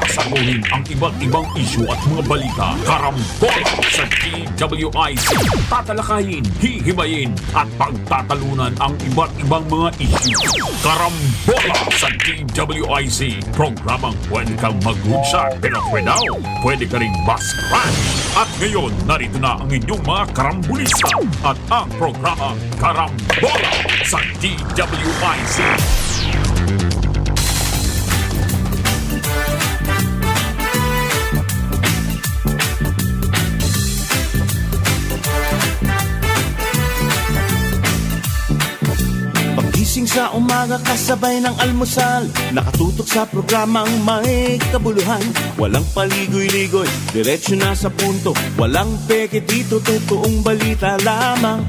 sasaguhin ang iba't ibang isyu at mga balita. Karambola sa DWIC. Tatalakayin, hihimayin at pagtatalunan ang iba't ibang mga isyu. Karambola sa DWIC. Programang pwede kang mag-good pero for now, pwede ka rin mas-crash. At ngayon, narito na ang inyong mga karambulista at ang programang Karambola sa DWIC. Pagising sa umaga kasabay ng almusal, nakatutok sa programang may kabuluhan. Walang paligoy-ligoy, diretsyo na sa punto. Walang peke dito, totoong balita lamang.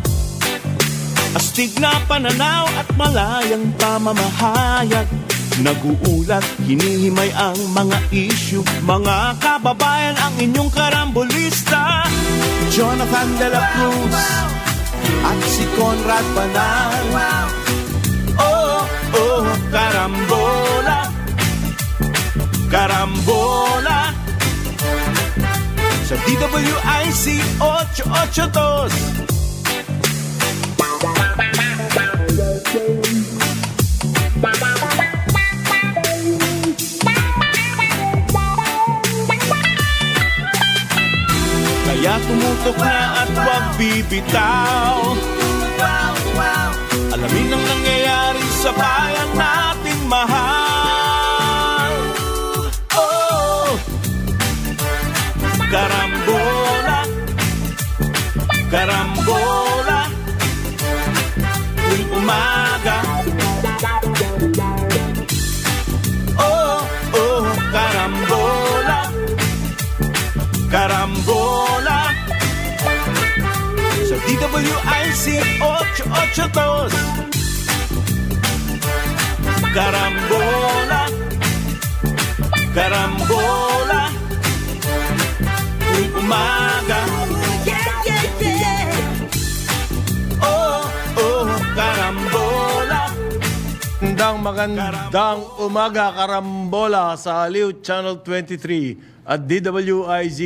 Astig na pananaw at malayang pamamahayag. Naguulat, hinihimay ang mga issue. Mga kababayan, ang inyong karambulista, Jonathan De La Cruz at si Conrad Banal. Oh, karambola, karambola sa DWIC 882. Kaya tumutok na at huwag bibitaw. Alamin ang nangyayari sa bayan nating mahal. Oh, karambola, karambola, tuwing umaga. Oh, karambola, karambola sa DWIC 882. Karambola, karambola, tuwing umaga. Oh, karambola. Magandang umaga, karambola sa Aliw Channel 23 at DWIZ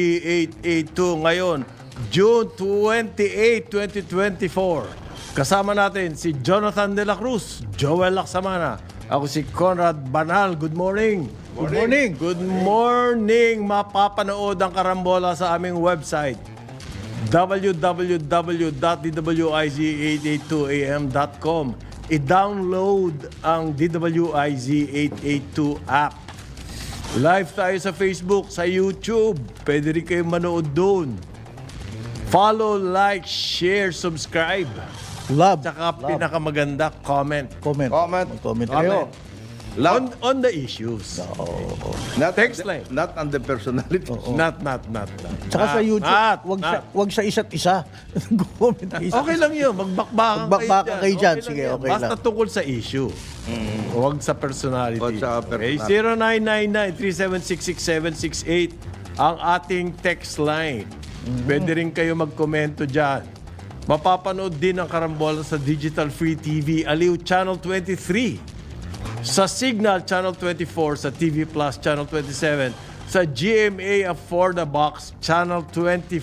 882 ngayon, June 28, 2024. Kasama natin si Jonathan De La Cruz, Joel Laksamana. Ako si Conrad Banal. Good morning. Good morning. Good morning. Mapapanood ang karambola sa aming website www.dwiz882am.com. I-download ang DWIZ 882 app. Live tayo sa Facebook, sa YouTube. Pwede rin kayo manood doon. Follow, like, share, subscribe. Love. Tsaka pinakamaganda, comment. Comment. Comment kayo. Love. On the issues. Not Text line. Not on the personality. Not. Tsaka sa YouTube, wag sa isa't isa. Comment kayo. Okay lang yun. Magbakbakan kayo dyan. lang Sige, yun. okay Basta lang. tungkol sa issue. Huwag sa personality. Huwag sa Okay, personality. 0999-3766768 ang ating text line. Pwede rin kayo magkomento dyan. Mapapanood din ang karambola sa Digital Free TV, Aliw Channel 23. Sa Signal Channel 24, sa TV Plus Channel 27, sa GMA For the Box Channel 25.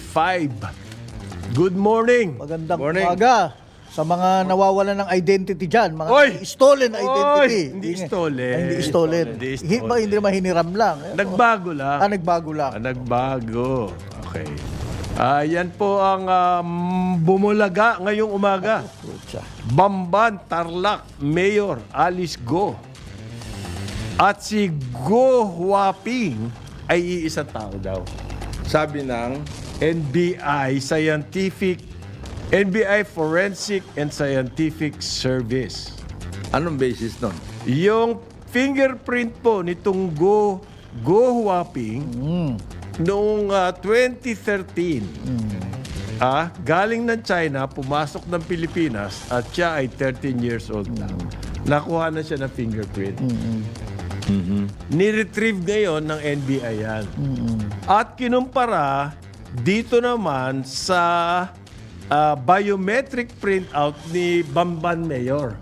Good morning. Magandang Morning. umaga sa mga nawawalan ng identity dyan. Mga Oy! stolen identity. Oy! Hindi stolen. Hindi stolen. Hindi stolen. Hindi naman hiniram lang. Nagbago lang. Nagbago lang. Nagbago. Okay. Yan po ang bumulaga ngayong umaga. Bamban, Tarlac, Mayor Alice Go. At si Go Huaping ay iisang tao daw. Sabi ng NBI Forensic and Scientific Service. anong basis nun? Yung fingerprint po nitong Go Huaping noong 2013. Galing ng China, pumasok ng Pilipinas at siya ay 13 years old na. Nakuha na siya ng fingerprint. Ni-retrieve ngayon ng NBI yan. At kinumpara dito naman sa biometric printout ni Bamban Mayor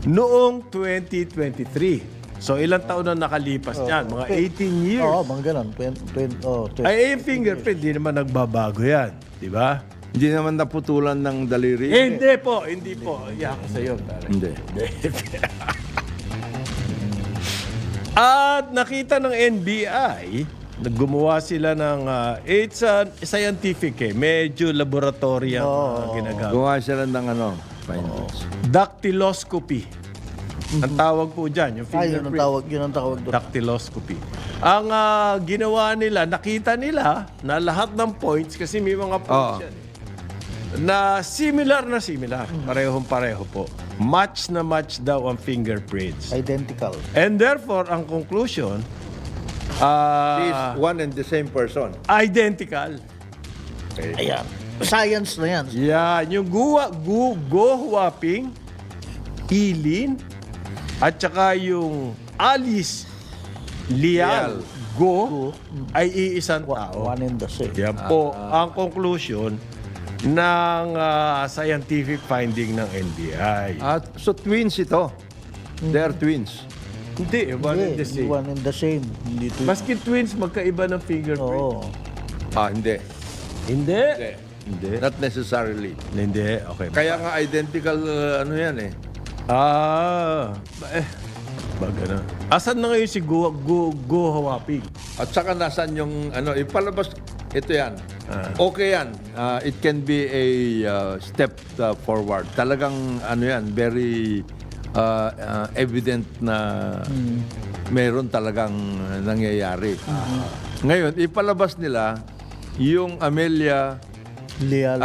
noong 2023. So, ilang taon na nakalipas niyan? Mga 18 years. Oo, mga ganun. 20. Ay, yung fingerprint, di naman nagbabago yan. Di ba? Hindi naman naputulan ng daliri. Hindi po. Iyak ko sa'yo. pare. Hindi. At nakita ng NBI, gumawa sila ng, it's scientific medyo laboratory ang ginagamit. Gumawa sila ng findings. Dactyloscopy. Ang tawag po dyan, yung Ay, yun fingerprint. ang tawag doon. Dactyloscopy. Ang ginawa nila, nakita nila na lahat ng points, kasi may mga points yan na similar. Parehong-pareho po. Match na match daw ang fingerprints. Identical. And therefore, ang conclusion, Is one and the same person. identical. Ayan. Science na yan. Yan, yung Go Huaping, Ilin, at saka yung Alice Lial Go ay iisang tao. One and the same. Yan po ang conclusion ng scientific finding ng NBI. At so twins ito. They are twins. Hindi, one and the same. One and the same. Hindi to. Maski twins, magkaiba ng fingerprint. Oo. Hindi. Hindi. Hindi. Not necessarily. Hindi, okay. Kaya nga identical yan eh. Baga na. Asan na ngayon si Go Huaping? At saka nasan yung ipalabas ito yan. Okay yan. It can be a step forward. Talagang yan, very evident na meron talagang nangyayari. Ngayon, ipalabas nila yung Amelia Leal.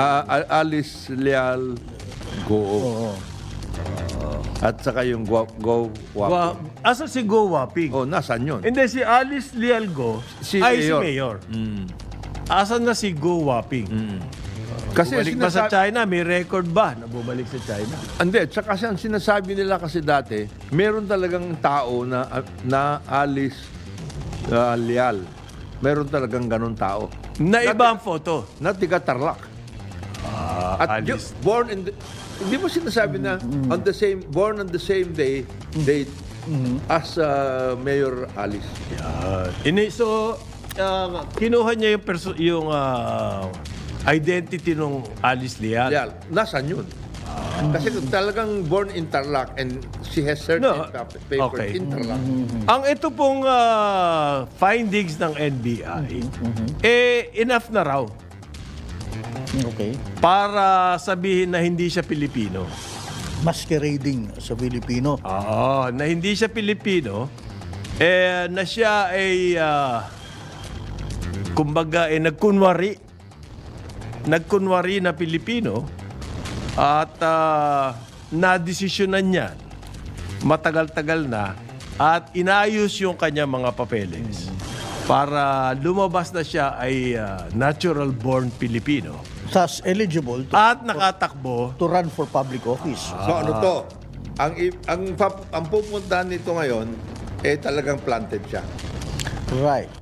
Alice Leal Go. Oo. At saka yung Go Waping. Asan si Go Huaping? Oh, nasan yun? Hindi, si Alice Lialgo Si ay Mayor. si Mayor. Asan na si Go Huaping? Kasi Bumalik ba sa China? May record ba na bumalik sa China? Hindi, tsaka kasi ang sinasabi nila kasi dati, meron talagang tao na Alice Lial. Meron talagang ganun tao. Na iba ang photo. Na tiga Tarlac. At Alice. born in the, hindi mo sinasabi na born on the same date as Mayor Alice. So, kinuha niya yung identity ng Alice Lial. Lial, nasan yun? Kasi talagang born in Tarlac and she has certain papers Okay. in Tarlac. Ang ito pong findings ng NBI, enough na raw Okay. para sabihin na hindi siya Pilipino. Masquerading sa Filipino. Oo, na hindi siya Pilipino, na siya ay, kumbaga, nagkunwari na Pilipino at nadesisyonan niya matagal-tagal na at inayos yung kanyang mga papeles para lumabas na siya ay natural-born Pilipino Thus eligible at nakatakbo. to run for public office. So ano to? Ang pupuntahan nito ngayon, talagang planted siya. Right.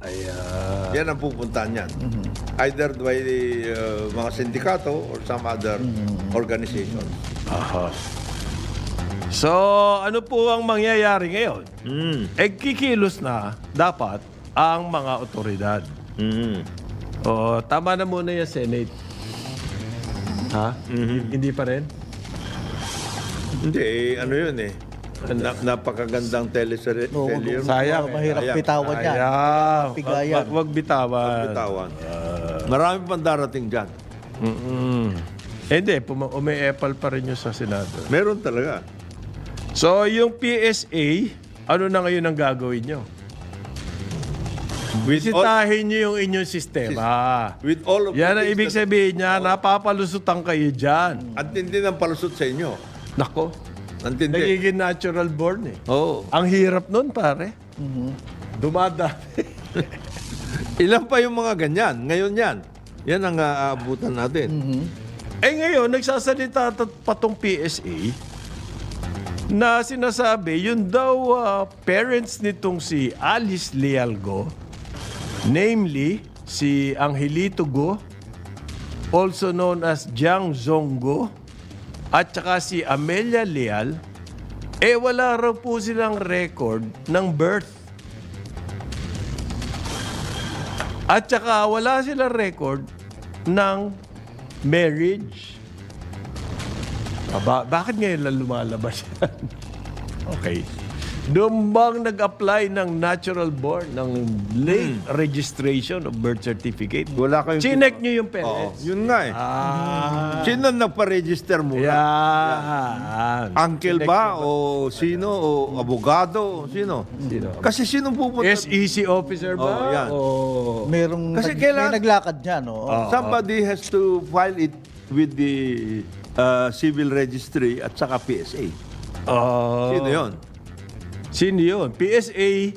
Yan ang pupuntahan niyan. Either by the mga sindikato or some other organization. So, ano po ang mangyayari ngayon? Kikilos na dapat ang mga otoridad. O, tama na muna yung Senate. Ha? Hindi pa rin? Hindi, ano yun napakagandang teleserye. Sayang. Mahirap bitawan yan. Ayaw. Pigayan. Wag bitawan. Bitawan. Marami pang darating dyan. Hindi, umi-epal pa rin yung sa Senado. Meron talaga. So, yung PSA, ano na ngayon ang gagawin nyo? Bisitahin nyo yung inyong sistema. With all of Yan the ang things ibig that- sabihin niya, napapalusutan kayo dyan. At hindi ng palusot sa inyo. Nako, Antindi. nagiging natural born Oo. Ang hirap nun, pare. Dumadami. Ilan pa yung mga ganyan? Ngayon yan. Yan ang aabutan natin. Ngayon, nagsasalita pa tong PSA na sinasabi, yun daw parents nitong si Alice Lialgo, namely si Angelito Go, also known as Jiang Zonggo, at saka si Amelia Leal, Wala raw po silang record ng birth. At saka wala silang record ng marriage. Bakit ngayon lang lumalabas yan? Okay. Doon bang nag-apply ng natural born, ng late registration of birth certificate? Wala kayong... Chinek nyo yung Oo, parents? yun nga eh. Sino nagpa-register muna? Yan. Uncle ba? O sino? O abogado? Sino? Kasi sino pupunta? SEC officer ba? Oh, yan. O... Merong Kasi kailangan- may naglakad niyan, no? Somebody has to file it with the civil registry at saka PSA. Sino yun? Sino yun? PSA,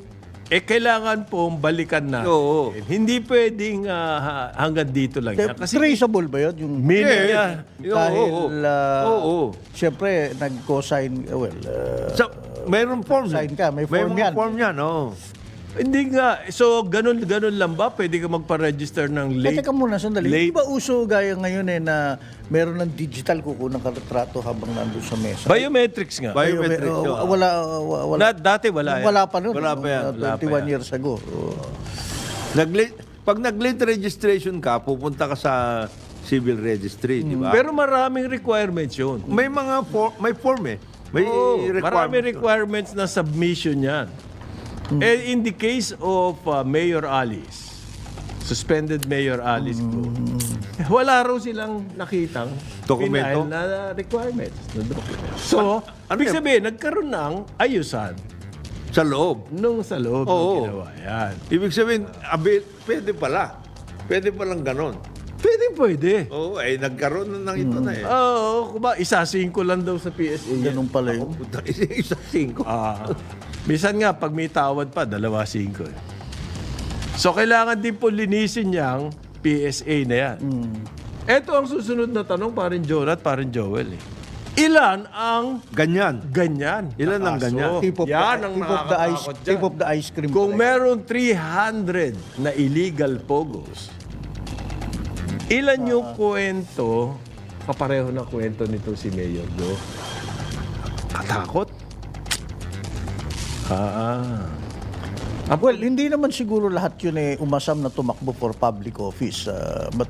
kailangan pong balikan natin. Oo. Hindi pwedeng hanggang dito lang yan. Kasi Traceable ba yun? Yung meaning niya, dahil, Oo. siyempre, nag-co-sign, Mayroon form. Sign ka, may form mga yan. form yan, oo. hindi nga. So, ganun lang ba? Pwede ka magpa-register ng late? Teka muna, sandali. Late. Di ba uso gaya ngayon na meron ng digital kukunang retrato habang nandun sa mesa? Biometrics nga. Biometric. Wala. Dati wala. Wala pa nun. Wala pa yan. 21 years ago. Pag nag-late registration ka, pupunta ka sa civil registry, di ba? Pero maraming requirements yun. May mga may form eh. May Maraming requirements. requirements na submission yan. In the case of Mayor Alice, suspended Mayor Alice ko, wala raw silang nakitang Dokumento? final na requirements. Na document. So, Ano ibig yan? sabihin, nagkaroon ng ayusan Sa loob. nung sa loob Oo. ng ginawa. Yan. Ibig sabihin, pwede pala. Pwede palang ganon. Pwede. Oo, nagkaroon na ng ito na eh. Oo, isa-5 lang daw sa PSA. yan. Ganun pala yun. Puta, isa 5. Minsan nga, pag may tawad pa, 2-5. So, kailangan din po linisin niyang PSA na yan. Ito ang susunod na tanong, parin Jonah at parin Joel. Ilan ang Ganyan. ganyan? Ilan ang na kaso? ganyan? Yan ang nakakatakot dyan. Tip of the ice cream. Kung meron 300 na illegal pogos, ilan yung kwento, kapareho na kwento nito si Mayor Do? Katakot? Well, hindi naman siguro lahat yun umasam na tumakbo for public office. But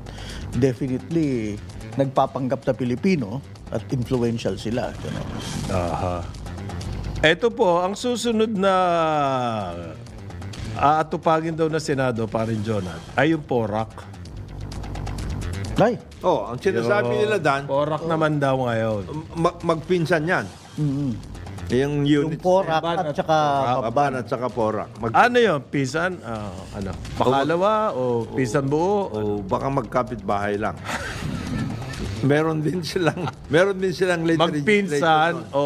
definitely, nagpapanggap na Pilipino at influential sila. Ito po, ang susunod na aatupagin daw na Senado, parin Jonah, ay yung PORAC. Ay, Ang sinasabi nila, Dan, PORAC naman daw ngayon. magpinsan yan. Yung yung unit. Porak at saka Kaban at saka Porak. Ano yun? Pisan? Pakalawa o pisan buo? O baka magkapit bahay lang. meron din silang late registration. Magpinsan o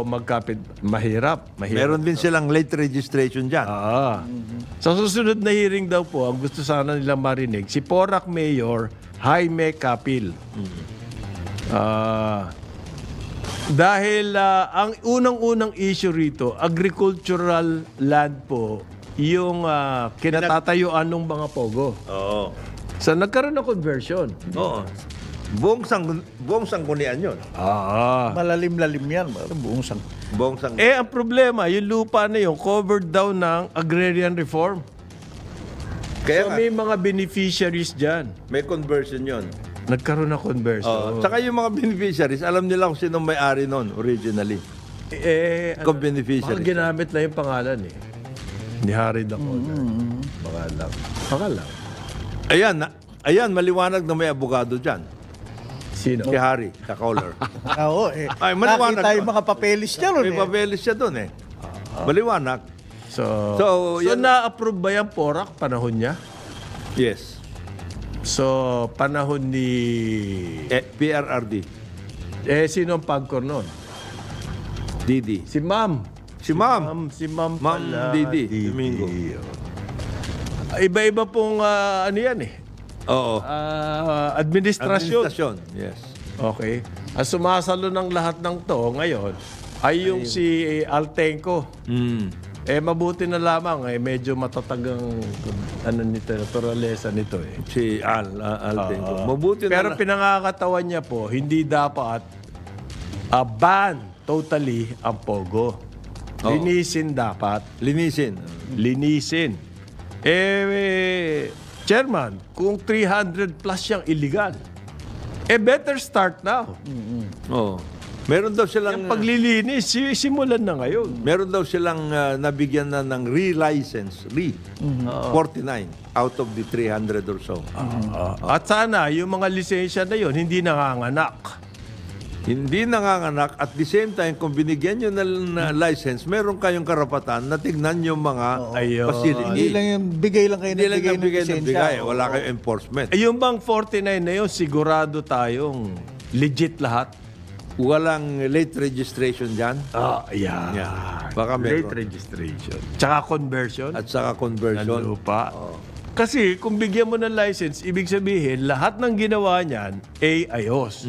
magkapit? Mahirap. Meron din silang late registration diyan. Sa susunod na hearing daw po, ang gusto sana nilang marinig, si Porac Mayor Jaime Capil. Dahil ang unang-unang issue rito, agricultural land po, yung kinatatayuan ng mga pogo. Oo. So nagkaroon ng conversion. Oo. Buong sanggunian 'yon. malalim-lalim yan. Buong sang... Buong sang Ang problema, yung lupa na yun, covered daw ng agrarian reform. Kaya So nga, may mga beneficiaries dyan. may conversion 'yon. Nagkaroon ng conversion. Tsaka yung mga beneficiaries, alam nila kung sino may-ari noon originally. Kung beneficiaries. Baka ginamit na yung pangalan eh. Ni Harry Dakota. Baka lang. Ayan, maliwanag na may abogado diyan. Sino? Si Harry, sa caller. Oo, Ay, maliwanag nakita to. yung mga papelis niya ron May papeles siya doon eh. Maliwanag. So yan- na-approve ba yung PORAC panahon niya? Yes. So, panahon ni... PRRD. sino ang pagkor noon? Didi. Si Ma'am. Si Ma'am. Si Ma'am Ma'am pala. Didi Domingo. Iba-iba pong ano yan eh. Oo. Administrasyon. Administrasyon. Yes. Okay. Ang sumasalo ng lahat ng to ngayon ay yung si Altenco. Mabuti na lamang medyo matatagang nito, naturalesa nito eh. Si Altenco. Mabuti Pero na pinangakatawan niya po, hindi dapat ban totally ang Pogo. Linisin dapat. Linisin. Linisin. Chairman, kung 300 plus yung illegal, better start now. Oo. Meron daw silang Yung paglilinis, simulan na ngayon. meron daw silang nabigyan na ng re-license, 49 out of the 300 or so. At sana, yung mga lisensya na yun, hindi nanganganak. Hindi nanganganak at the same time kung binigyan nyo na license, meron kayong karapatan na tignan yung mga Ayun. facility. Hindi lang yung bigay lang kayo Hindi lang ng bigay ng lisensya. bigay. Wala kayong enforcement. Yung bang 49 na yun, sigurado tayong legit lahat? Walang late registration dyan. Yeah. Yeah. Baka meron. Late registration. Tsaka conversion At saka ng conversion. lupa. Kasi kung bigyan mo ng license, ibig sabihin, lahat ng ginawa niyan ay ayos.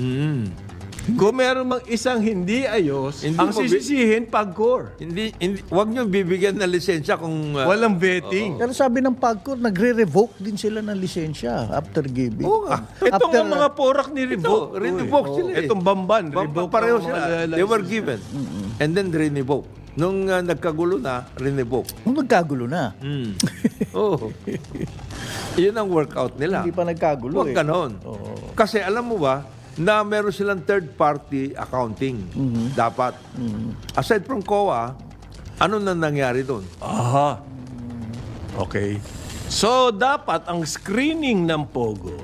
Kung meron mang isang hindi ayos, Hindi ang mo sisisihin pagkor. Hindi, wag nyo bibigyan ng lisensya kung... Walang vetting. Pero sabi ng PAGCOR, nagre-revoke din sila ng lisensya after giving. Oo nga. Itong After, mga porak ni Revoke. Revoke sila eh. Itong Bamban, Revoke. Pareho ang sila. mga They were license. given. And then re-revoke. Nung nagkagulo na, re-revoke. Nagkagulo na. Oo. Yun ang workout nila. Hindi pa nagkagulo Huwag ganon. Kasi alam mo ba, na meron silang third-party accounting. Dapat. Aside from COA, ano na nangyari doon? Aha. Okay. So, dapat ang screening ng Pogo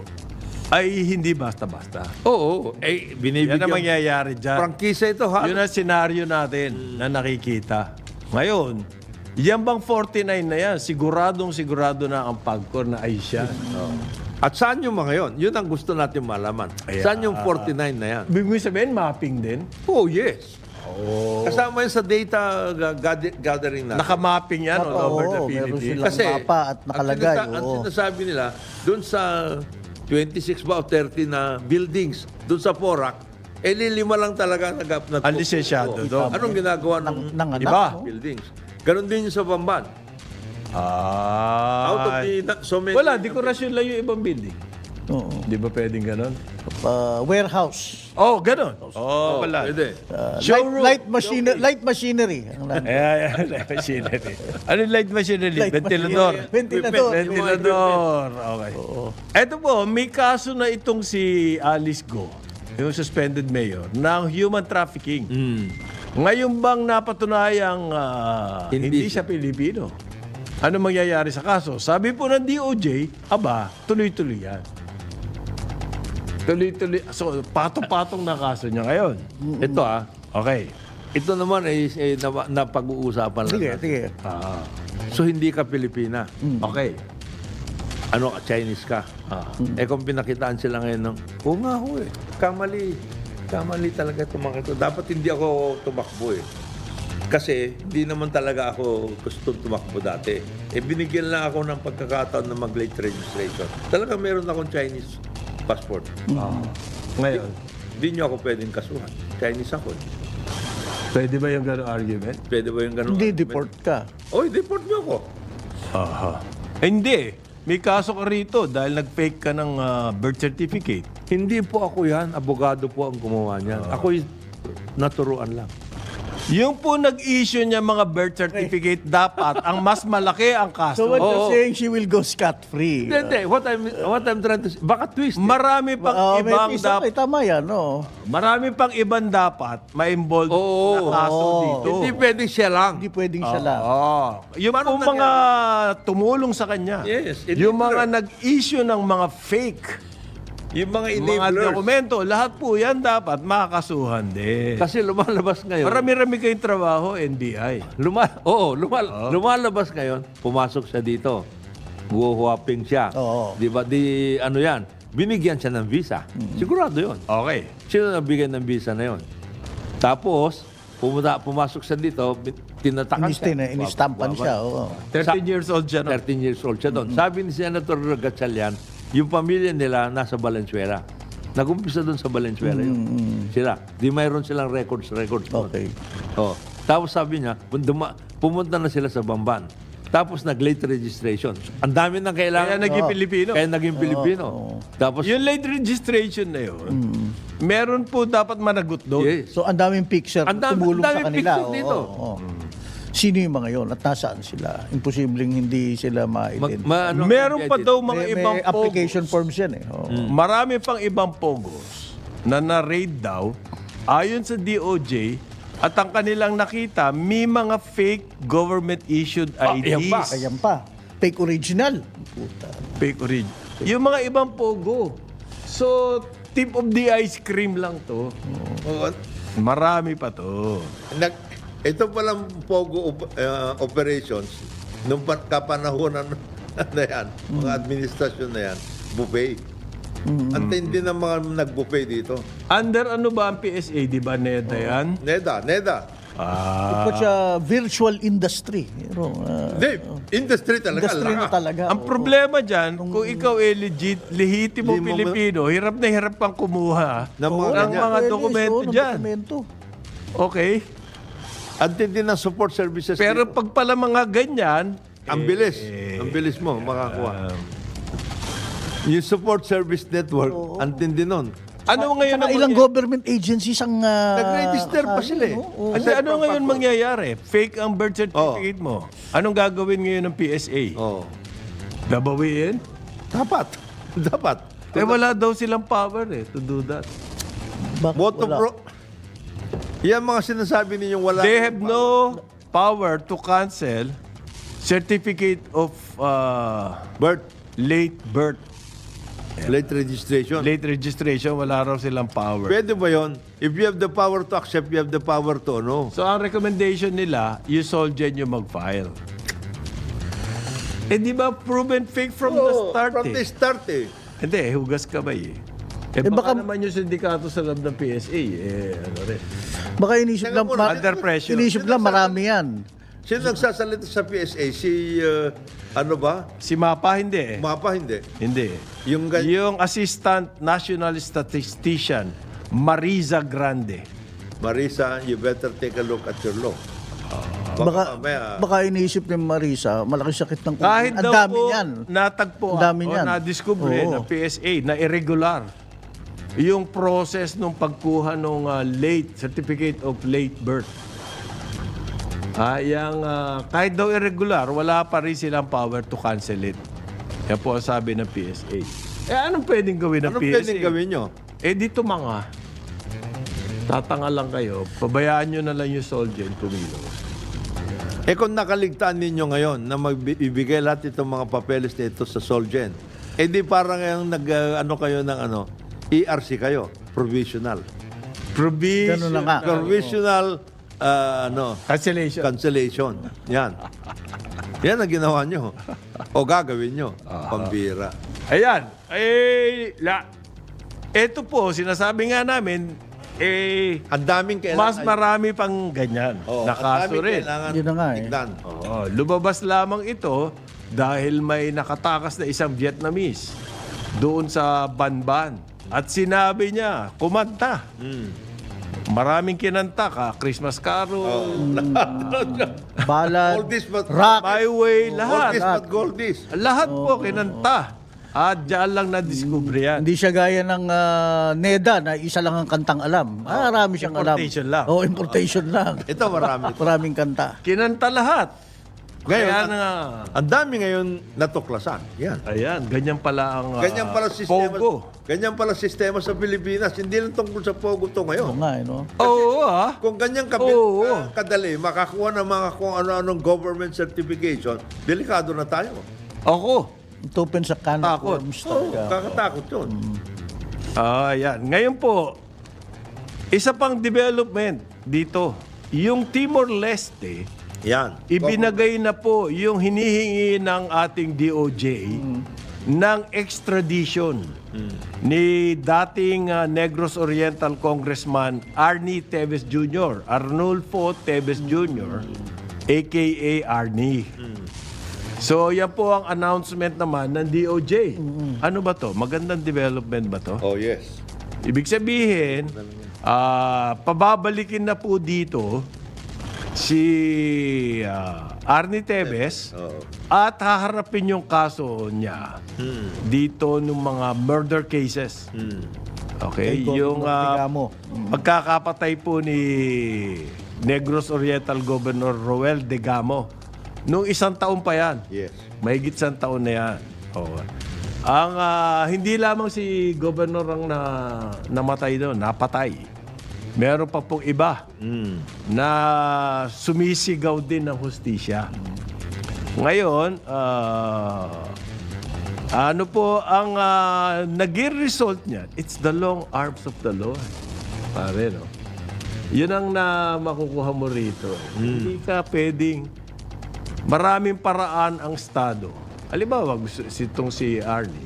ay hindi basta-basta. Oo. Yan Binibigyan. ang mangyayari dyan. Prangkisa ito, ha? Yun ang senaryo natin na nakikita. Ngayon, yan bang 49 na yan, siguro na ang PAGCOR na ay siya. At saan yung mga yun? Yun ang gusto natin malaman. Saan yung 49 na yan? Ibig mo sabihin, mapping din? Oh, yes. Kasama yun sa data gathering natin. Nakamapping yan all over the Oo, meron Philippines. silang mapa at nakalagay. Ang sinasabi nila, doon sa 26 ba o 30 na buildings, doon sa Porac, lilima lang talaga Ang lisensyado doon. Anong ginagawa ng ng anak, Iba. no? buildings? Ganon din yung sa Bamban. Out of the so many... Wala, dekorasyon lang yung ibang building. Oo. Di ba pwedeng ganon? Warehouse. Oh, ganon. Oh, wala. Pwede. Showroom. Light machinery. Ang lang. Light machinery. Ano yung light machinery? Light Ventilador. Ventilador. Ventilador. Okay. Eto po, may kaso na itong si Alice Go, yung suspended mayor, ng human trafficking. Ngayon bang napatunayang hindi siya Pilipino? Ano mangyayari sa kaso? Sabi po ng DOJ, tuloy-tuloy yan. Tuloy-tuloy. So, patong-patong na kaso niya ngayon. Ito Okay. ito naman ay napag-uusapan lang Sige, natin. sige. So hindi ka Pilipina. Okay. Ano, Chinese ka. Kung pinakitaan sila ngayon ng, oo nga ho eh, kamali talaga tumakbo. Dapat hindi ako tumakbo eh. Kasi hindi naman talaga ako gusto tumakbo dati. Binigyan lang ako ng pagkakataon na mag-late registration. Talagang meron akong Chinese passport. Ngayon, Hindi nyo ako pwedeng kasuhan. Chinese ako eh. pwede ba yung gano'ng argument? Pwede ba yung ganun? Hindi, deport ka. Oy, deport nyo ako. Hindi. May kaso ka rito dahil nag-fake ka ng birth certificate. Hindi po ako yan. Abogado po ang gumawa niyan. Ako'y naturuan lang. Yung po nag-issue niya mga birth certificate, dapat ang mas malaki ang So kaso. what you're saying, she will go scot-free. Hindi. What I'm trying to say, baka twist. Marami pang May ibang pisa dapat. tama yan, no? Marami pang ibang dapat ma-involve na kaso dito. Hindi pwedeng siya lang. Hindi pwedeng siya lang. Yung Paano po mga tumulong sa kanya. Yes, Yung enabler. mga nag-issue ng mga fake, Yung mga mga enablers. dokumento, lahat po yan dapat makakasuhan din. Kasi lumalabas ngayon. Marami-rami kayong trabaho, NBI. Lumalabas ngayon. Pumasok siya dito. Guhuwaping siya. Oo. Di ba? Ano yan? Binigyan siya ng visa. Sigurado yun. Okay. Sino nabigyan ng visa na yun? Tapos, pumasok siya dito, tinatakan siya. Inistampan siya. Oo. 13 years old siya. No? 13 years old siya doon. Sabi ni Senator Gatchalian, yung pamilya nila nasa Valenzuela. Nag-umpisa doon sa Valenzuela yun. Sila. Di mayroon silang records doon. Okay. Oh. Tapos sabi niya, pumunta na sila sa Bamban. Tapos nag-late registration. Ang dami nang kailangan. Kaya naging Pilipino. Kaya naging Pilipino. Tapos, Yung late registration na yun, Meron po dapat managot doon. Yes. So, ang daming picture Ang tumulong sa daming kanila. picture dito. Oo. Sino yung mga yun at nasaan sila? Imposibleng hindi sila ma-identify. Meron pa daw mga May ibang application pogos. forms yan eh. Oo. Marami pang ibang pogos na na-raid daw ayon sa DOJ at ang kanilang nakita may mga fake government-issued yan pa. IDs. Ayan pa. Fake original. Puta. Fake orig. Yung mga ibang pogo. So, tip of the ice cream lang to. Oo. Marami pa to. Ito palang Pogo operations, nung kapanahonan na yan, mga administrasyon na yan, buffet. Ang tindi ng mga nag-buffet dito. Under ano ba ang PSA? Di ba, Neda yan? Neda. Ito siya virtual industry. Hindi, industry talaga. Industry na talaga. Ang problema dyan, kung ikaw ay lehitimo Hindi mo- Pilipino, hirap na hirap kang kumuha Ng mga ng ganyan. mga dokumento dyan. Dokumento. Okay? Ang tindi ng support services Pero dito. pag pala mga ganyan, Ang bilis. Ang bilis mo makakuha. Yung support service network, ang tindi nun. ano ngayon Tsaka ang ilang government agencies ang... Nag-register pa sila eh. Kasi ano ngayon mangyayari? Fake ang birth certificate mo. Anong gagawin ngayon ng PSA? Oh. Babawiin? Dapat. Dapat. Eh wala daw silang power to do that. Vote of yan mga sinasabi ninyong wala. They have no power to cancel certificate of birth, late birth. late registration. Late registration, wala raw silang power. Pwede ba yun? If you have the power to accept, you have the power to ano. So ang recommendation nila, you Solgen yung mag-file. Eh di ba proven fake from the start From the start eh. Hindi, hugas kamay eh. Eh, baka naman yung sindikato sa loob ng PSA, ano rin. Baka inisip Teka lang, muna, under pressure. inisip lang marami yan. Sino nagsasalita sa PSA? Si, ano ba? Si Mapa, hindi eh. Mapa, hindi. Hindi. Yung, Yung Assistant National Statistician, Mariza Grande. Marisa, you better take a look at your law. Baka inisip ni Marisa, malaki sakit ng kuko. Kahit Ang daw dami po yan. natagpo Ang dami o niyan. nadiskubre Oo. ng PSA na irregular yung process nung pagkuha ng certificate of late birth. Kahit daw irregular, wala pa rin silang power to cancel it. Yan po ang sabi ng PSA. Eh anong pwedeng gawin ng Anong PSA? pwedeng gawin nyo? Eh dito mga, tatanga lang kayo, pabayaan nyo na lang yung Solgen kumilos. Eh kung nakaligtaan ninyo ngayon na magbibigay lahat itong mga papeles nito sa Solgen, eh di parang ngayong kayo ng ERC kayo, provisional. Ganun na nga. Provisional Cancellation. cancellation. Yan. Yan ang ginawa nyo. O gagawin nyo. Pambira. Ayan. Ito po, sinasabi nga namin, Ang daming kailangan. mas marami pang ganyan na kaso rin. Yun na nga eh. Tignan. Lumabas lamang ito dahil may nakatakas na isang Vietnamese doon sa Banban. At sinabi niya, kumanta. Maraming kinanta ka, Christmas Carol, Balad, Oldies but rock. My Way, lahat. Oldies but goldies. Lahat po kinanta. At diyan lang na-discover yan. Hindi siya gaya ng Neda na isa lang ang kantang alam. Marami siyang alam. Importation lang. Importation lang. Ito marami. Maraming kanta. Kinanta lahat. Ngayon, Kaya nga, ang dami ngayon natuklasan. Yan. ayan, ganyan pala ang Ganyan pala sistema. Pogo. Ganyan pala sistema sa Pilipinas. Hindi lang tungkol sa Pogo to Oo ngayon. nga, eh, no? Oo, Kung ganyan Oo. kadali, makakuha ng mga kung ano-anong government certification, delikado na tayo. Ako. Open sa can of Takot. worms Oo, talaga. kakatakot yun. Ayan. Ngayon po, isa pang development dito. Yung Timor-Leste, Yan. ibinagay na po yung hinihingi ng ating DOJ ng extradition ni dating Negros Oriental Congressman Arnie Teves Jr., Arnulfo Teves Jr., aka Arnie. So, yan po ang announcement naman ng DOJ. Ano ba to? Magandang development ba to? Oh, yes. Ibig sabihin, pababalikin na po dito si Arnie Teves at haharapin yung kaso niya dito ng mga murder cases. Okay, Kay yung Governor Digamo. pagkakapatay po ni Negros Oriental Governor Roel Digamo. Nung 1 taon pa yan. Yes. Mahigit 1 taon na yan. Oo. Ang hindi lamang si Governor ang namatay doon, napatay. Meron pa pong iba na sumisigaw din ng hustisya. Ngayon, ano po ang naging result niyan? It's the long arms of the Lord. Pare, no? Yun ang makukuha mo rito. Hindi ka pwedeng maraming paraan ang Estado. Halimbawa, itong si Arnie,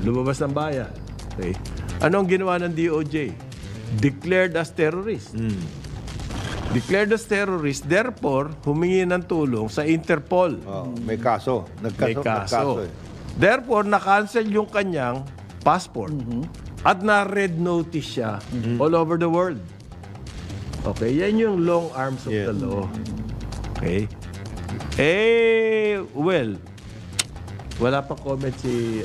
lumabas ng bayan. Okay? Ano ang ginawa ng DOJ? Declared as terrorist. Declared as terrorist, therefore, humingi ng tulong sa Interpol. May kaso. May Nagkaso kaso. Therefore, na-cancel yung kanyang passport. At na-red notice siya all over the world. Okay, yan yung long arms of the law. Okay? Well, wala pa comment si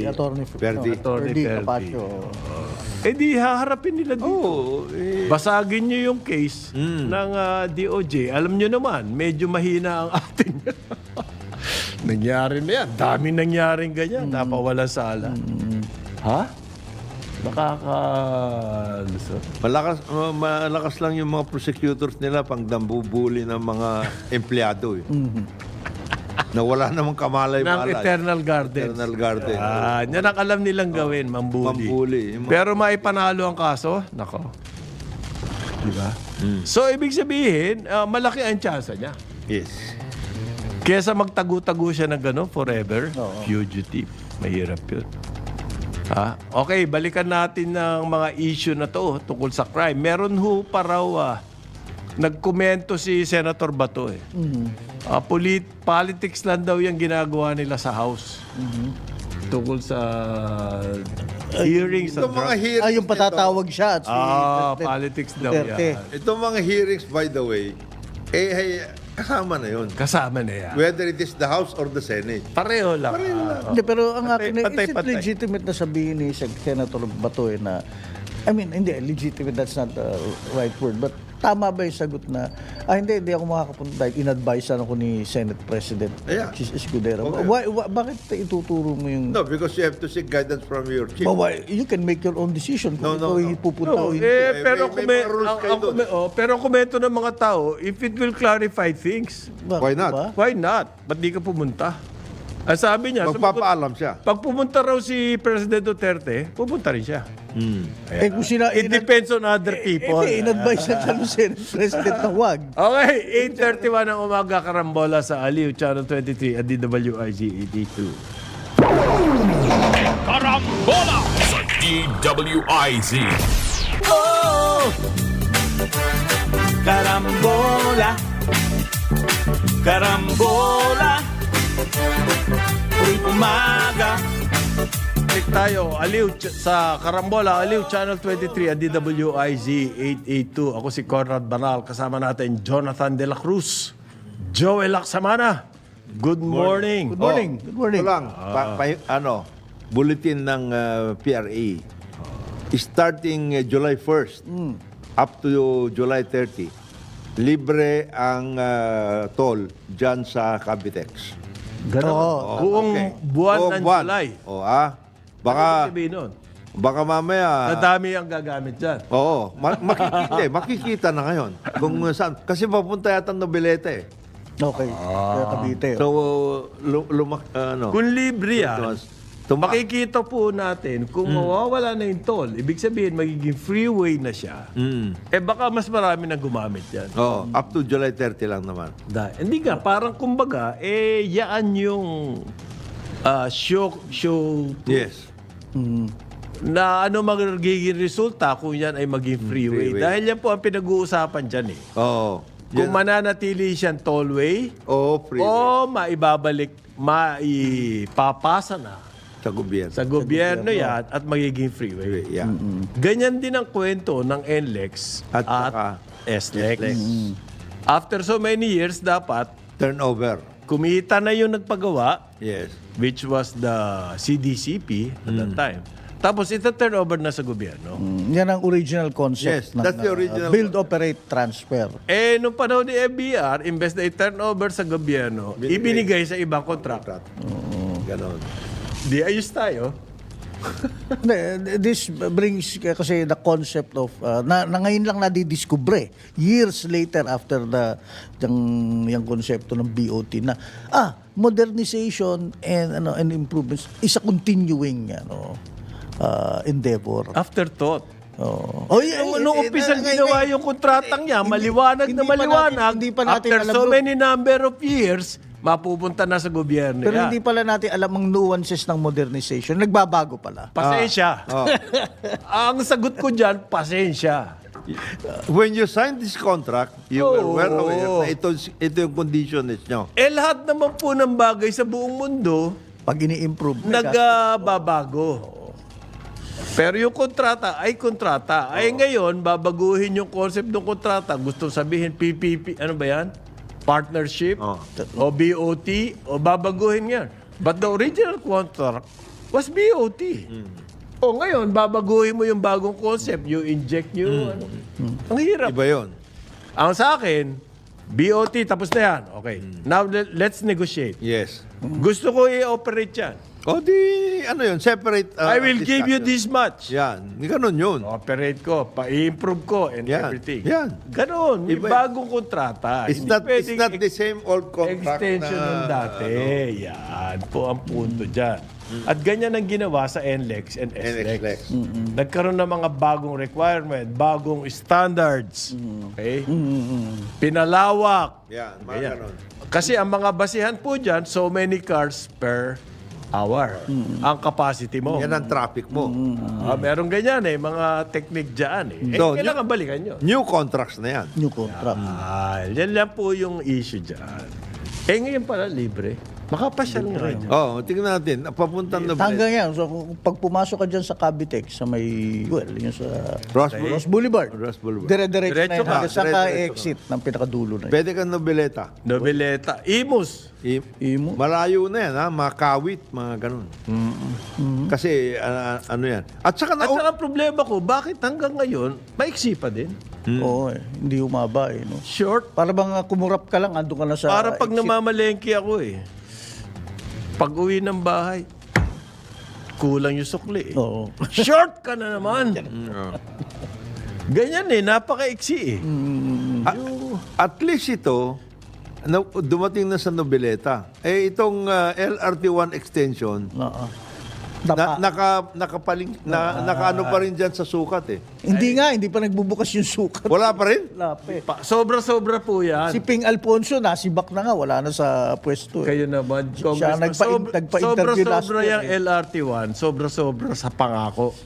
Attorney Verdi. Attorney Verdi. Capaccio. Di haharapin nila dito. Oo. Basagin nyo yung case ng DOJ. Alam nyo naman, medyo mahina ang ating. Nangyari na yan. Daming nangyaring ganyan. Napawala sala. Ha? Nakakalusot. Malakas lang yung mga prosecutors nila pang dambubuli ng mga empleyado. Na wala namang Ng kamalay-malay. Eternal Gardens. Eternal Garden. Yan ang alam nilang gawin, mambuli. Mambuli. Pero maipanalo ang kaso, nako. Diba? So, ibig sabihin, malaki ang tsansa niya. Yes. Kesa magtago-tago siya ng gano'n forever, fugitive. Mahirap yun. Okay, balikan natin ng mga issue na to tungkol sa crime. Meron ho pa raw nagkomento si Senator Bato eh. Politics lang daw yung ginagawa nila sa House. Tungkol sa hearings. Itong mga hearings Yung patatawag siya at si President Politics daw Duterte. yan. Itong mga hearings, by the way, kasama na yun. Kasama na yan. Whether it is the House or the Senate. Pareho lang. Hindi, pero ang akin, is it patay. legitimate na sabihin ni Senator Bato na, I mean, hindi, legitimate, that's not the right word, but tama ba yung sagot na, hindi ako makakapunta dahil in-advise ako ni Senate President Escudero. Okay. Bakit ituturo mo yung... No, because you have to seek guidance from your chief. You can make your own decision kung No. ito ipupunta o hindi. Pero may mga rules kayo doon. pero komento ng mga tao, if it will clarify things, Why not? Diba? why not? Ba't di ka pumunta? Ang sabi niya, Magpapaalam siya. pag pumunta raw si President Duterte, pupunta rin siya. Kung sila... It depends on other people. in-advise na siya ng Senate President na wag. Okay, 8:31 ng umaga, karambola sa Aliw, Channel 23 at DWIZ 82. Karambola sa DWIZ. Karambola, karambola, tuwing umaga. Balik tayo, Aliw, sa Karambola, Aliw, Channel 23 at DWIZ 882. Ako si Conrad Banal, kasama natin Jonathan De La Cruz, Joel Laksamana. Good morning. Good morning. Good morning. Ito lang, bulletin ng PRA. Starting July 1st up to July 30, libre ang toll dyan sa Cavitex. Ganon. Buong buwan ng July. Baka, Ano sabihin nun? baka mamaya... Nadami ang gagamit dyan. Oo, makikita na ngayon. Kung saan. Kasi papunta yata ng Noveleta eh. Okay. Kaya Cavite. So, Kung libre yan, Tuma- makikita po natin kung mawawala na yung toll, ibig sabihin magiging freeway na siya, baka mas marami na gumamit yan. Oh, up to July 30 lang naman. Hindi ka, parang kumbaga, yaan yung show Yes. na ano magiging resulta kung yan ay maging freeway. freeway. Dahil yan po ang pinag-uusapan dyan eh. Oo. Kung mananatili siyang tollway, freeway. o maipapasa na Sa gobyerno. sa gobyerno yan at magiging freeway. Yeah. Ganyan din ang kwento ng NLEX At saka SLEX. SLEX. After so many years, dapat Turnover. kumita na yung nagpagawa, Yes. which was the CDCP at that time. Tapos ito turn over na sa gobyerno. Yan ang original Yes, concept that's the original build, operate, transfer. Nung panahon ni FBR, imbes na i-turn over sa gobyerno, ibinigay sa ibang kontrata. Ganon. Di ayos tayo. This brings kasi the concept of na ngayon lang nadidiskubre years later after yung konsepto ng BOT na modernization and improvements is a continuing endeavor. Afterthought. Nung Nung umpisang ginawa yung kontratang niya, maliwanag na maliwanag. Hindi pa natin After alam so doon. many number of years, mapupunta na sa gobyerno. Pero yan. hindi pala natin alam ang nuances ng modernization. Nagbabago pala. Pasensya. Ang sagot ko dyan, pasensya. When you signed this contract, you were well Oo. aware na ito yung conditions nyo. Lahat naman po ng bagay sa buong mundo, Pag ini-improve. nagbabago. Pero yung kontrata ay kontrata. Ay ngayon, babaguhin yung concept ng kontrata. Gusto sabihin PPP, ano ba yan? Partnership, o BOT, o babaguhin yan. But the original contract was BOT. O ngayon, babaguhin mo yung bagong concept. You inject yung ano. Ang hirap. Iba yun. Ang sa akin, BOT, tapos na yan. Okay. Now, let's negotiate. Yes. Gusto ko i-operate yan. O di, ano yun, separate I will give you discussion. this much. Yan. Ganon yun. Operate ko, pa-improve ko, and Yan. everything. Yan. Ganon. May Iba- bagong kontrata. It's Hindi not pwedeng the same old contract extension na, ng dati. Yan po ang punto dyan. At ganyan ang ginawa sa NLEX and SLEX. NLEX. Nagkaroon ng mga bagong requirement, bagong standards. Okay? Pinalawak. Yan, mga Ganyan. ganon. Kasi ang mga basihan po dyan, so many cars per hour. Ang capacity mo. Yan ang traffic mo. Meron ganyan mga technique dyan So, kailangan balikan nyo. New contracts na yan. New contract. Yan lang po yung issue dyan. Ngayon pala libre. Makapasyal nga dyan. Oh, tingnan natin. Papunta na Hanggang yan. So, pag pumasok ka dyan sa Cavitex, sa may, yung sa Ross Boulevard. Ross Boulevard. Dire-diretso na Diretso yan. ka. Hanggang sa Diretso exit ng pinakadulo na yun. Pwede kang nobeleta. Nobeleta. Imus. Imo. Malayo na yan, ha? Makawit, mga ganun. Kasi, ano yan. At saka At saka ang problema ko, bakit hanggang ngayon, maiksi pa din? Oo hindi umaba no? Short. Para bang kumurap ka lang, andun ka na sa Para pag exit. namamalengke ako pag uwi ng bahay, kulang yung sukli Oo. Short ka na naman. Ganyan napaka-iksi At least ito, dumating na sa nobeleta. Itong LRT1 extension, Oo. nakaano pa rin dyan sa sukat Hindi pa nagbubukas yung sukat. Wala pa rin? Lape. Sobra-sobra po yan. Si Ping Alfonso, nasibak na nga, wala na sa pwesto. Kayo naman, Siya nagpa-interview last sobra-sobra year, yung LRT1, sobra-sobra sa pangako.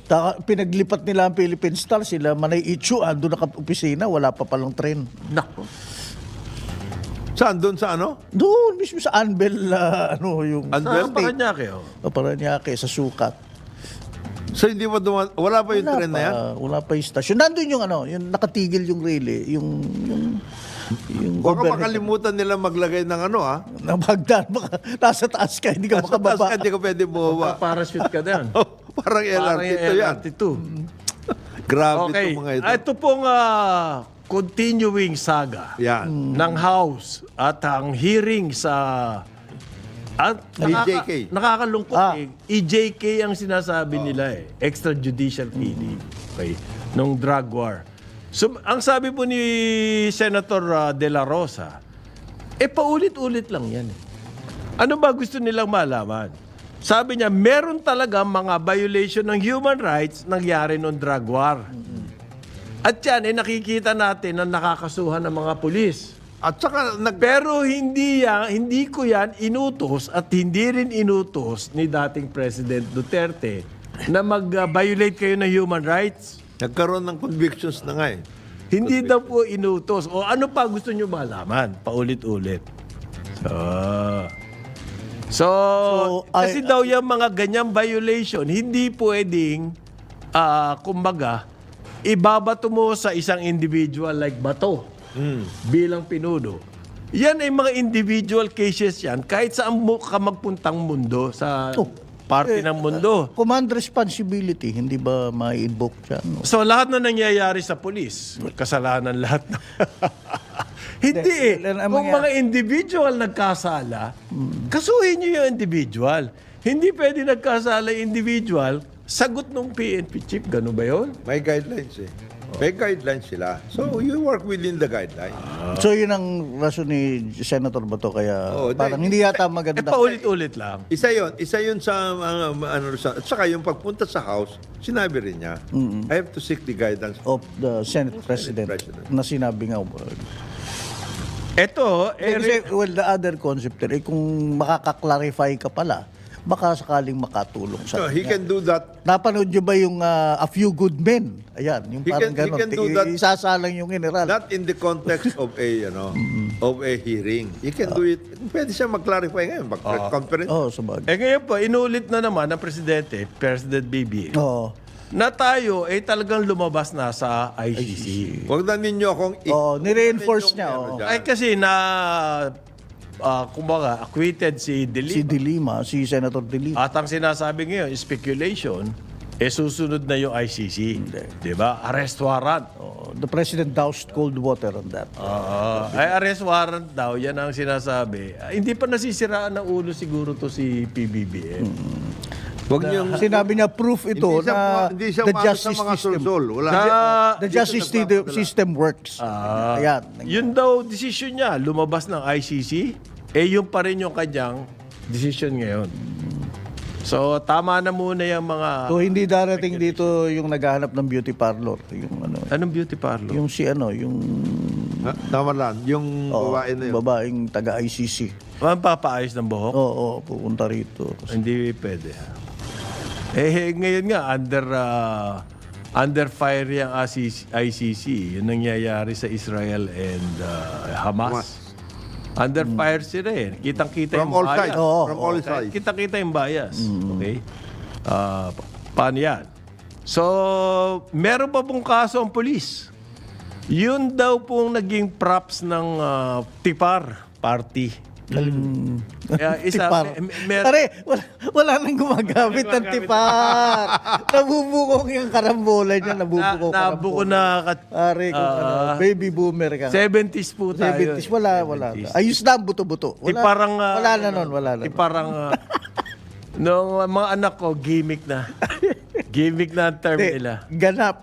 Pinaglipat nila ang Philippine Star, sila Manay Ichu, andun naka-opisina, wala pa palang tren. Nako. Saan? Doon sa ano? Doon, mismo sa Anbel, yung... Anbel? Sa Paranaque, Paranaque, sa sukat. So hindi pa wala pa yung tren na yan? Wala pa yung stasyon. Nandun yung yung nakatigil yung relay, yung Baka overhead. makalimutan nila maglagay ng ano Ng hagdan, baka nasa taas ka, hindi ka Sa taas makababa. ka, hindi ka pwede bumaba. parachute ka din. Parang LRT ito yan. LRT2. Grabe Okay. itong mga ito. Ito pong continuing saga Yan. ng House at ang hearing sa EJK. Nakakalungkot EJK ang sinasabi nila extrajudicial killing. Okay. Nung drug war. So, ang sabi po ni Senator De La Rosa, paulit-ulit lang yan. Ano ba gusto nilang malaman? Sabi niya, meron talaga mga violation ng human rights nangyari nung drug war. At yan, nakikita natin na nakakasuhan ng mga pulis. At saka, Pero hindi ko yan inutos at hindi rin inutos ni dating President Duterte na mag-violate kayo ng human rights. nagkaroon ng convictions na nga Hindi daw po inutos. O ano pa gusto nyo malaman? Paulit-ulit. So kasi daw yung mga ganyang violation, hindi pwedeng, kumbaga, ibabato mo sa isang individual like Bato bilang pinuno. Yan ay mga individual cases yan. Kahit saan mo ka magpuntang mundo, sa parte ng mundo. Command responsibility, hindi ba ma-invoke dyan? No? So lahat na nangyayari sa polis, kasalanan lahat. Hindi eh. Ang Kung mga individual nagkasala, kasuhin nyo yung individual. Hindi pwede nagkasala yung individual, sagot ng PNP chief. Gano'n ba yun? May guidelines eh. May guidelines sila. So, you work within the guidelines. So yun ang rason ni Senator Bato, kaya parang hindi yata maganda. Paulit-ulit lang. Isa yun sa, at saka yung pagpunta sa House, sinabi rin niya, I have to seek the guidance Of the Senate President, President. na sinabi nga. Ito, Kasi, well, the other concept there, kung makaka-clarify ka pala, baka sakaling makatulong So, sa he kanya. can do that. Napanood nyo ba yung A Few Good Men? Ayan, yung He parang can- he gano'n. can do that. Isasalang yung general. Not in the context of a, of a hearing. He can do it. Pwede siya mag-clarify ngayon. Mag-press conference. Oo, sabagay. ngayon po, inulit na naman ng Presidente, President BBM, Oo. na tayo ay talagang lumabas na sa ICC. Huwag na ninyo akong Ni-reinforce niya. Ano Oo. dyan. Ay kasi na, kumbaga, acquitted si De Si Lima. De Lima, si Senator De Lima. At ang sinasabi ngayon, speculation, susunod na yung ICC. Di ba? Arrest warrant. The President doused cold water on that. Ay arrest warrant daw, yan ang sinasabi. Hindi pa nasisiraan ng ulo siguro to si PBBM. Huwag niyong... Sinabi niya proof ito na hindi siya the umano sa justice mga system. sulsol. Wala. The justice system works. Ayan. Yun daw decision niya, lumabas ng ICC, yun pa rin yung kanyang decision ngayon. So, tama na muna yung mga... So hindi darating dito yung naghahanap ng beauty parlor, yung ano, Anong beauty parlor? yung si ano, yung Tama lang. Yung babae na yun. babaeng taga ICC. Papaayos ng buhok? Oo, pupunta rito. Hindi pwede. Ngayon nga, under fire yung ICC. Yun nangyayari sa Israel and Hamas. Under fire sila eh. Kitang-kita From yung all bias. sides. Oo. From all sides. Kitang-kita yung bias. Okay? Paano yan? So, meron pa pong kaso ang polis. Yun daw pong naging props ng Tipar Party. Kaya isa, Tipar. Pare, wala nang gumagamit ng tipar. Nabubukong yung karambola niya, nabubuko nabuko na Pare, kung ano, baby boomer ka. 70s po tayo. 70s, wala. Ayos na ang buto-buto. Wala na nun. Parang nung mga anak ko, gimmick na. Gimmick na ang term nila. Ganap.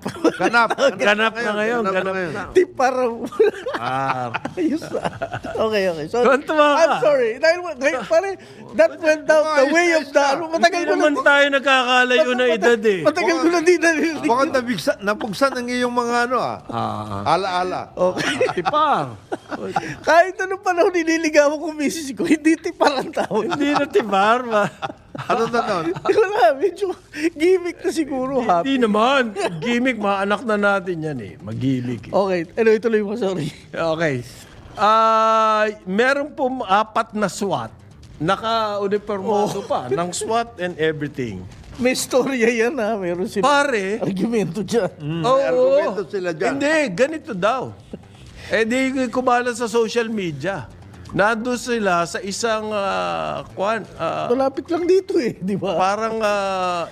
Ganap na ngayon. Ganap na. Tipar. Ah. Ayos na. Okay. So, Tuwan-tuwa ka. I'm sorry. Dahil, pare, that went down the way of the... Matagal Hindi ko na... naman tayo nagkakalayo na edad eh. Matagal ko na di narinig. Baka napugsan ang iyong mga ala-ala. Tipar. Kahit anong panahon nililigawan ko misis ko, hindi tipar ang tawag. Hindi na tipar. Ano na nun? Wala, medyo gimmick na siguro. Hindi Happy. naman. Gimmick, mga anak na natin yan eh. Mag-gimmick eh. Okay, ituloy mo, sorry. Okay. Meron po 4 na SWAT. Naka-uniformado pa. Ng SWAT and everything. May storya yan ha, meron sila. Pare. Argumento dyan. Oo. argumento sila dyan. Hindi, ganito daw. Di kumala sa social media. Nandun sila sa isang Malapit lang dito eh, di ba? parang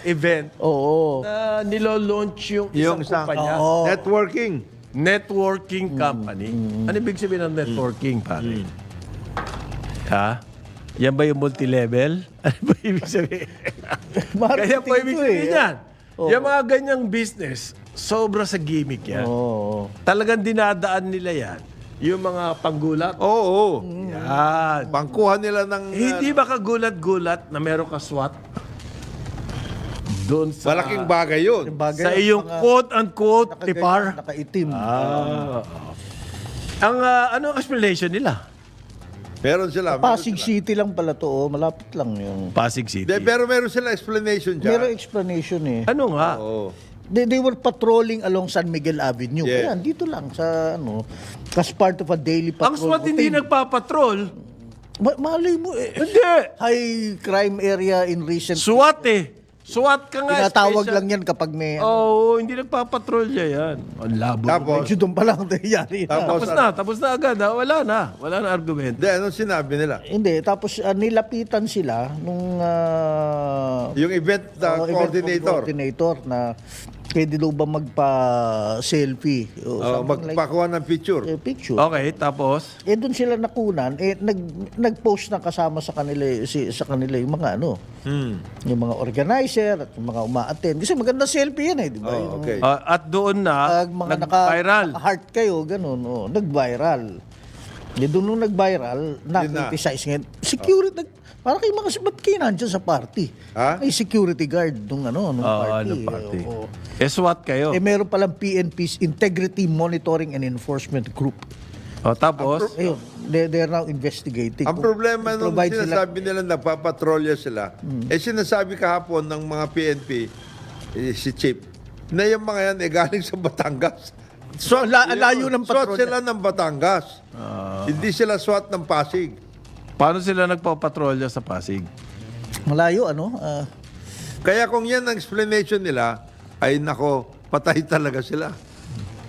event Oo. na nilo-launch yung isang kumpanya. Oo. Networking company. Ano ibig sabihin ng networking, pare? Ha? Yan ba yung multi-level? Ano ba ibig sabihin? Kaya po ibig sabihin yan. Yung mga ganyang business, sobra sa gimmick yan. Oo. Talagang dinadaan nila yan. Yung mga panggulat. Oo. Yan. Pangkuha nila ng... Hindi ba kagulat-gulat na meron ka SWAT? Doon sa... malaking bagay yun. Yung bagay, sa iyong quote-unquote tipar. Nakaitim. Ang ano ang explanation nila? Meron sila. Pasig City lang pala to, malapit lang yung... Pasig City. Pero meron sila explanation Meron dyan. explanation eh. Ano nga? Oo. They were patrolling along San Miguel Avenue. Yeah. Ayan, dito lang sa ano, as part of a daily Ang patrol. SWAT hindi routine. nagpapatrol. Malay mo eh. Hindi. High crime area in recent... SWAT eh. SWAT ka nga. Tinatawag special. lang yan kapag may... Oo, hindi nagpapatrolya yan. Ang labo. Tapos, Medyo doon pa lang nangyayari na. Tapos na agad. Ha? Wala na argumento. Hindi, anong sinabi nila? Hindi, tapos nilapitan sila nung Yung event event coordinator na pwede daw ba magpa-selfie o something Magpakuha ng picture. picture. Okay, tapos? Doon sila nakunan, nag-post na kasama sa kanila yung mga yung mga organizer at yung mga uma-attend. Kasi maganda selfie yan di ba? Oh, okay. At doon na, Mga nag-viral. naka-heart kayo, ganun, nag-viral. Doon nung nag-viral, na-criticize ngayon. Security, parang kayo mga ba't kayo nandyan sa party? Ha? Ay, security guard nung party. Nung party. Oo. SWAT kayo. Meron palang PNP's Integrity Monitoring and Enforcement Group. Tapos? Ayun, they're now investigating. Ang problema nung Provide sinasabi nila nagpapatrolya sila, sinasabi kahapon ng mga PNP, si Chief, na yung mga yan galing sa Batangas. So, layo ng SWAT patrolya. sila ng Batangas. Hindi sila SWAT ng Pasig. Paano sila nagpapatrolya sa Pasig? Malayo, Kaya kung yan ang explanation nila, ay nako, patay talaga sila.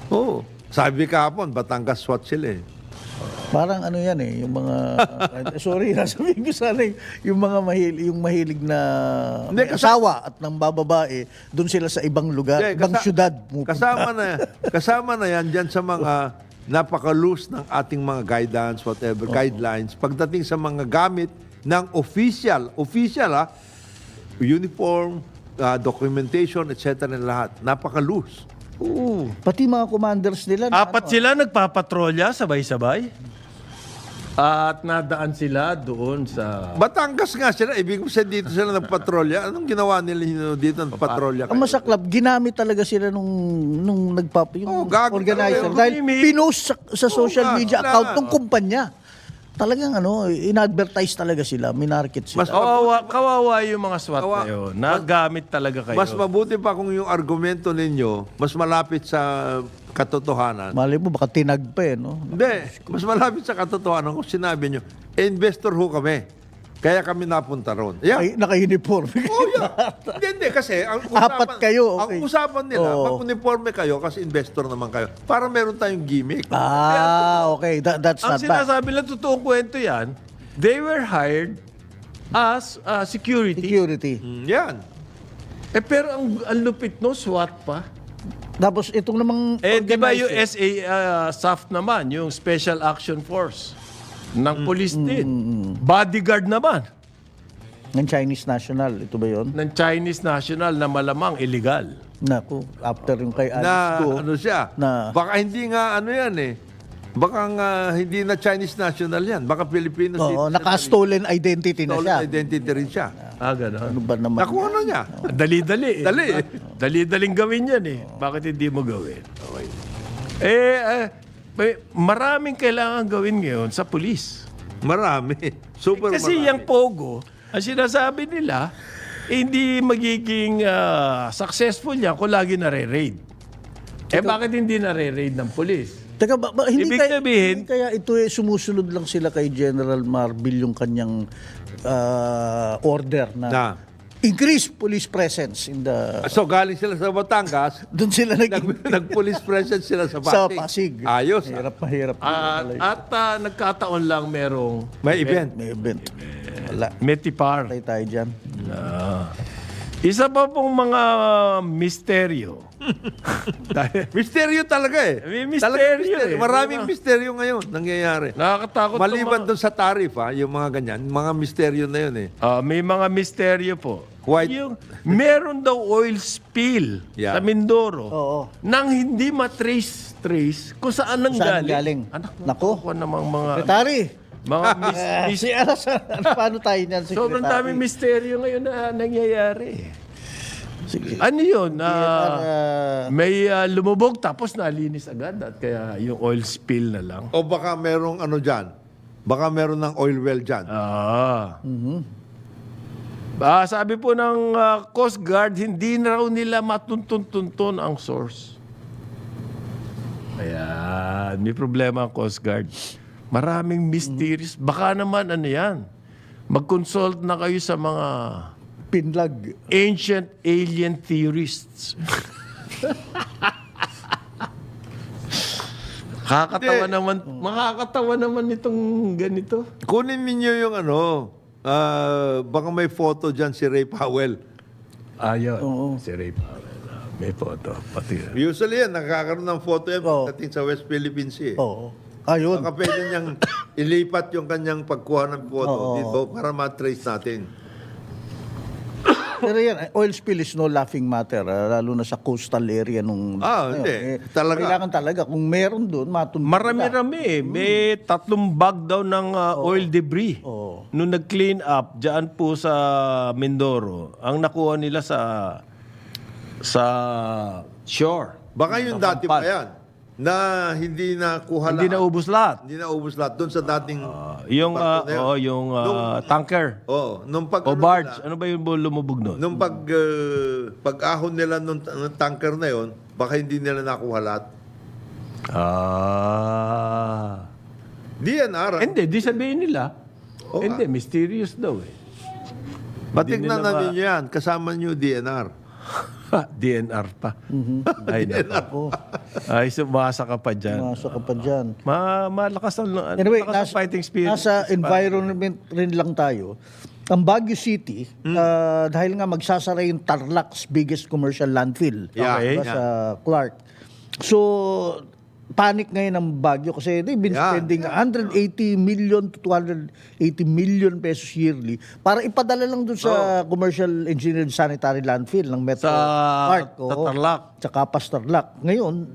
Oo. Sabi kahapon, Batangas SWAT sila eh. Parang yan yung mga sorry, nasabihin ko sana yung mga mahilig na may asawa at nang bababae, doon sila sa ibang lugar, Hindi, ibang syudad. Kasama na yan dyan sa mga napaka-loose ng ating mga guidance, whatever, guidelines. Pagdating sa mga gamit ng official uniform, documentation, etc. na lahat. Napaka-loose. Pati mga commanders nila. na Apat sila nagpapatrolya sabay-sabay. At nadaan sila doon sa... Batangas nga sila. Ibig sabihin dito sila nagpatrolya. Anong ginawa nila dito ng patrolya? Ang masaklap, ginamit talaga sila nung yung gago organizer. talaga. Dahil pinost sa social nga, media wala. account ng kumpanya. Talagang in-advertise talaga sila, minarket sila. Mas- Kawawa yung mga SWAT na yun. Nagamit talaga kayo. Mas mabuti pa kung yung argumento ninyo mas malapit sa katotohanan. Malay mo, baka tinag pa no? Hindi. Mas malapit sa katotohanan kung sinabi nyo, investor ho kami. Kaya kami napunta ron. Yeah. Ay, naka-uniform. Oh, yeah. Hindi, kasi ang Apat kayo, okay. Ang usapan nila, Oo. mag-uniforme kayo kasi investor naman kayo. Para meron tayong gimmick. Okay. That's Ang not bad. sinasabi lang, totoong kwento yan, they were hired as security. Security. Yan. Pero ang lupit no, SWAT pa. Tapos itong namang Di ba yung organizer, SAF naman, yung Special Action Force ng police din. Bodyguard naman ng Chinese national, ito ba yun? ng Chinese national na malamang illegal. Naku, after yung kay Alice Na ko, ano siya. Baka hindi nga ano yan eh. Baka nga hindi na Chinese national yan. Baka Filipino oo, naka-stolen identity na siya. identity rin siya. Gano'n. Ano ba naman? Nakuha na niya. Dali-dali. Dali eh. Dali-daling gawin yan eh. Bakit hindi mo gawin? Maraming kailangan gawin ngayon sa pulis. Marami. Super Kasi marami. yung Pogo, ang sinasabi nila, hindi magiging successful yan kung lagi nare-raid. Bakit hindi nare-raid ng pulis? Teka, hindi Ibig kaya, sabihin- hindi kaya ito sumusunod lang sila kay General Marbil yung kanyang order na increase police presence in the... So galing sila sa Batangas, Doon sila nag-police presence sila sa sa Pasig. Pasig. Ayos. Mahirap. At nagkataon lang merong May event. May event. Wala. Metipar. Patay tayo dyan. Isa pa pong mga misteryo. Misteryo talaga eh. May misteryo Talagang misteryo. eh. Maraming misteryo ngayon nangyayari. Nakakatakot. Maliban tong doon sa tarif yung mga ganyan, mga misteryo na yun eh. may mga misteryo po. White- Meron daw oil spill Yeah. sa Mindoro Oo. nang hindi matrace kung saan nang Saan galing. galing? Anak, Nako. nakuha namang mga Secretary. mis- Paano tayo niyan, Secretary? sobrang daming misteryo ngayon na nangyayari. Sige. Ano yun? May Ah, lumubog tapos nalinis agad at kaya yung oil spill na lang. O baka merong ano dyan. Baka meron ng oil well dyan. Sabi po ng Coast Guard, hindi na raw nila matuntun-tuntun ang source. Ayan, may problema ang Coast Guard. Maraming mysterious. Baka naman ano yan, mag-consult na kayo sa mga Pinlag. Ancient alien theorists. Makakatawa naman itong ganito. Kunin ninyo yung baka may photo dyan si Ray Powell. Ayun, si Ray Powell. May photo, pati. Usually yan, nakakaroon ng photo yan Oo. pagdating sa West Philippines Sea. Oo. Ayun. Baka pwede niyang ilipat yung kanyang pagkuha ng photo dito para ma-trace natin. Pero yan, oil spill is no laughing matter, lalo na sa coastal area nung... Hindi. Talaga. Kailangan talaga. Kung meron doon, matundok. Marami-rami eh. May 3 bag daw ng oil debris. Oo. Nung nag-clean up, dyan po sa Mindoro, ang nakuha nila sa shore. Baka yung dati pa yan, na hindi nakuha Hindi lahat. naubos lahat. Hindi naubos lahat. Doon sa dating... Yung barko na yun. tanker. Nung pag... O barge. Ano ba yung lumubog nun? Nung pag-ahon nila nung tanker na yon, baka hindi nila nakuha lahat. DNR. Hindi, di sabihin nila. Hindi, mysterious daw eh. Patignan nila natin yan. Kasama nyo DNR. DNR pa. Ay, nako. Ay, sumasa ka pa dyan. Nasa ka pa dyan. Malakas ang, Anyway, malakas ang fighting spirit. nasa environment rin lang tayo. Ang Baguio City, dahil nga magsasara yung Tarlac's biggest commercial landfill Yeah, Okay. diba, sa Clark. So, panic ngayon ang Baguio kasi they've been Yeah. spending 180 million to 280 million pesos yearly para ipadala lang dun sa commercial engineered sanitary landfill ng Metro Sa Clark. Tarlac. Sa Kapas Tarlac. Ngayon,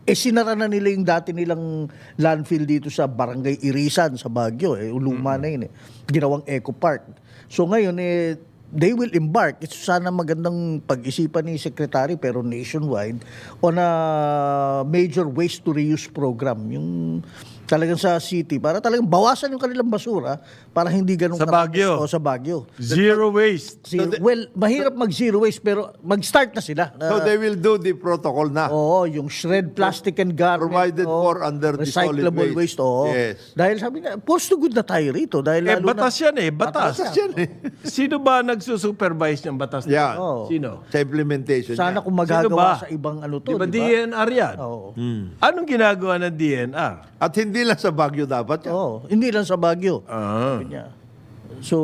sinara na nila yung dati nilang landfill dito sa Barangay Irisan sa Baguio. Luma na yun. Ginawang Eco Park. So ngayon, they will embark. It's sana magandang pag-isipan ni Secretary pero nationwide on a major waste to reuse program. Yung talagang sa city para talagang bawasan yung kanilang basura para hindi ganun Sa Baguio. sa Baguio. Zero waste. Well, mahirap mag-zero waste pero mag-start na sila. So they will do the protocol na. Oo, yung shred plastic and garment. Provided for under the solid recyclable waste. waste. Oo. Yes. Dahil sabi na, post to good na tayo rito. Dahil lalo Batas yan eh. Batas. Batas yan eh. Sino ba nagsusupervise ng batas? Yan. Oo. Sino? Sa implementation sana yan. kung magagawa ba? sa ibang ano to, Di ba di ba? DNR yan? Oo. Anong ginagawa ng DNR? At hindi lang sa Baguio dapat yan. Oo. Hindi lang sa Baguio. Sabi niya. So,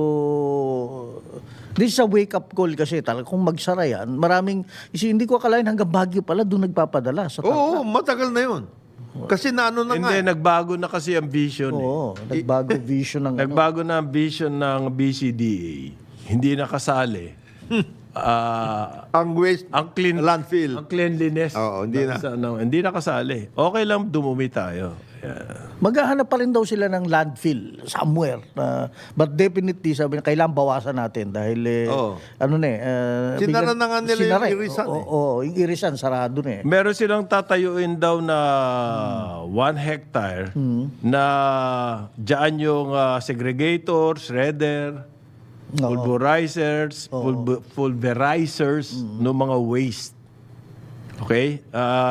this is a wake-up call kasi talaga kung magsara yan, maraming, hindi ko akalain hanggang Baguio pala doon nagpapadala sa Oo, matagal na yun. Kasi naano na nga. Hindi, nagbago na kasi ang vision. Oo, nagbago vision ng Nagbago na ang vision ng BCDA. Hindi nakasali. Ang waste, Ang clean landfill. Ang cleanliness. Oo, hindi na. Hindi nakasali. Okay lang dumumi tayo. Yeah. Maghahanap pa rin daw sila ng landfill somewhere. But definitely, sabi na, kailangan bawasan natin dahil, Oo. sinara Sinara na nga nila yung Irisan eh. Oo, yung Irisan, sarado na eh. Meron silang tatayuin daw na 1 hectare na dyan yung segregator, shredder, pulverizers, pulverizers ng mga waste. Okay?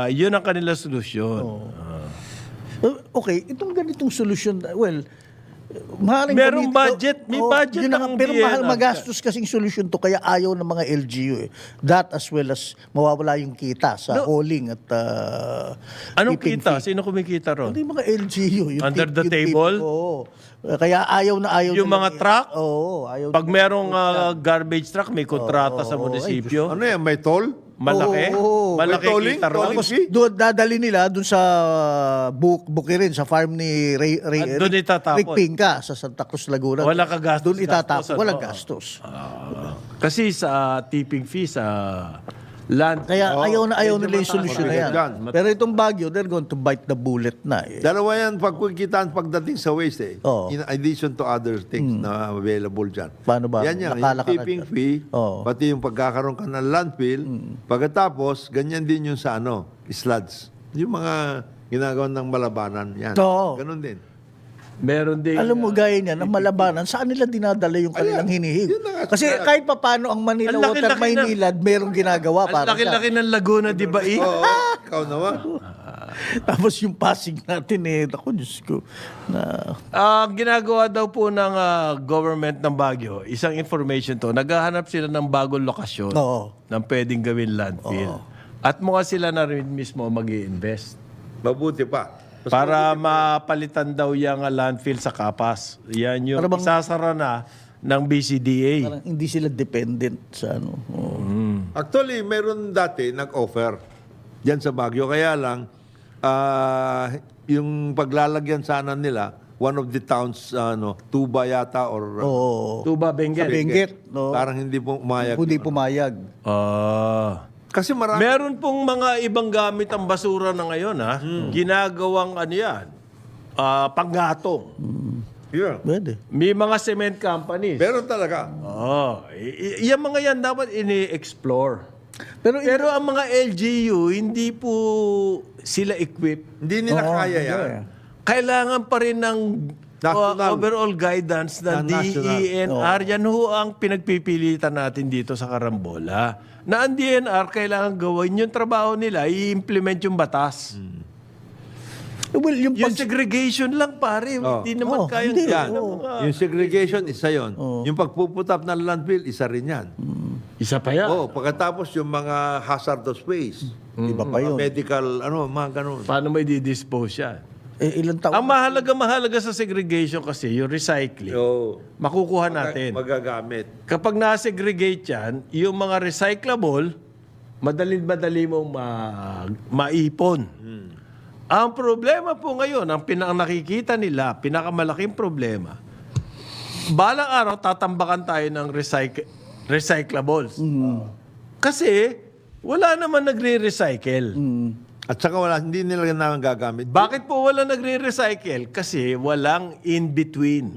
Yun ang kanilang solusyon. Okay, itong ganitong solusyon, well, maaaring Merong gamit- budget, may Oo, budget yun na nga, ang pero mahal DNR. magastos kasing solusyon to kaya ayaw ng mga LGU eh. That as well as mawawala yung kita sa hauling at Anong tipping kita? fee. Sino kumikita ron? Hindi mga LGU. Yung Under the yung table? Oo. Kaya ayaw na ayaw Yung nila mga truck? Oo, ayaw. Pag merong garbage truck, may kontrata sa munisipyo. Ano yan, may toll? Malaki? Oo. Malaki May tolling? kita ron. Tolling? Tapos doon dadali nila doon sa Bukirin sa farm ni At doon itatapon. Rick Pinca sa Santa Cruz, Laguna. Wala ka gastos, Doon itatapon. gastos, Walang ano? gastos. Kasi sa tipping fee, sa land. Kaya ayaw na ayaw medyo nila yung mataas. solusyon na yan. Mabigat Pero itong Baguio, they're going to bite the bullet na. Eh. Dalawa yan pagkikitaan pagdating sa waste eh. Oo. In addition to other things na available dyan. Paano ba? Yan yan. Yung Nakala ka na tipping dyan. fee, Oo. pati yung pagkakaroon ka ng landfill. Pagkatapos, ganyan din yung sa sludge. Yung mga ginagawa ng malabanan. Yan. Oo. Ganon din. Meron din. Alam mo, gaya niya, ng malabanan, saan nila dinadala yung kanilang hinihig? yun na nga. Kasi kahit pa paano ang Manila Ang Water laki-laki na- Maynilad, merong ginagawa Ang para laki-laki ng Laguna, di ba? Oo, ikaw naman. Tapos yung passing natin ako, Diyos ko, na Ang ginagawa daw po ng government ng Baguio, isang information to, naghahanap sila ng bagong lokasyon Oo. ng pwedeng gawin landfill. At mukha sila na rin mismo mag-i-invest. Mabuti pa. Mas Para mapalitan daw yung landfill sa Kapas. Yan yung Para bang- isasara na ng BCDA. parang hindi sila dependent sa ano. Oo. Actually, meron dati nag-offer diyan sa Baguio. Kaya lang, yung paglalagyan sana nila, one of the towns, Tuba yata or Oo. Tuba, Benguet. Benguet, no? parang hindi po umayag. Hindi pumayag. Kasi marami. Meron pong mga ibang gamit ang basura na ngayon, ha? Ginagawang ano yan, panggatong. Yeah. Pwede. May mga cement companies. Meron talaga. Yung mga yan dapat ini-explore. Pero ang mga LGU, hindi po sila equipped. Hindi nila kaya yan. Kailangan pa rin ng National. overall guidance ng National. DENR. Yan ho ang pinagpipilitan natin dito sa Karambola. Na ang DENR, kailangan gawin yung trabaho nila, i-implement yung batas. Well, yung Yung segregation lang, pare. Hindi naman kaya hindi. Yan. ng Yung segregation, isa yon. Yung pagpuputap ng landfill, isa rin yan. isa pa yan. Pagkatapos yung mga hazardous waste. Iba pa Mga yun. medical, mga ganun. Paano may di-dispose yan? Ilang taon? Ang mahalaga sa segregation kasi, yung recycling, makukuha natin. Magagamit. Kapag na-segregate yan, yung mga recyclable, madali mong maipon. Ang problema po ngayon, ang nakikita nila, pinakamalaking problema, balang araw tatambakan tayo ng recyclables. Kasi wala naman nagre-recycle. At saka hindi nila naman gagamit. Bakit po wala nagre-recycle? Kasi walang in-between.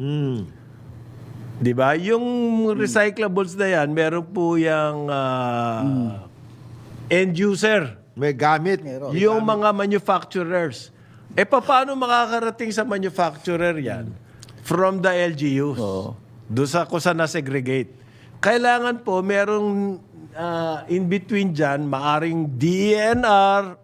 Di ba? Yung recyclables na yan, meron po yung end user. May gamit. Yung mga manufacturers. Paano makakarating sa manufacturer yan? From the LGUs. Doon sa kung saan na-segregate. Kailangan po, merong in between dyan, maaring DENR,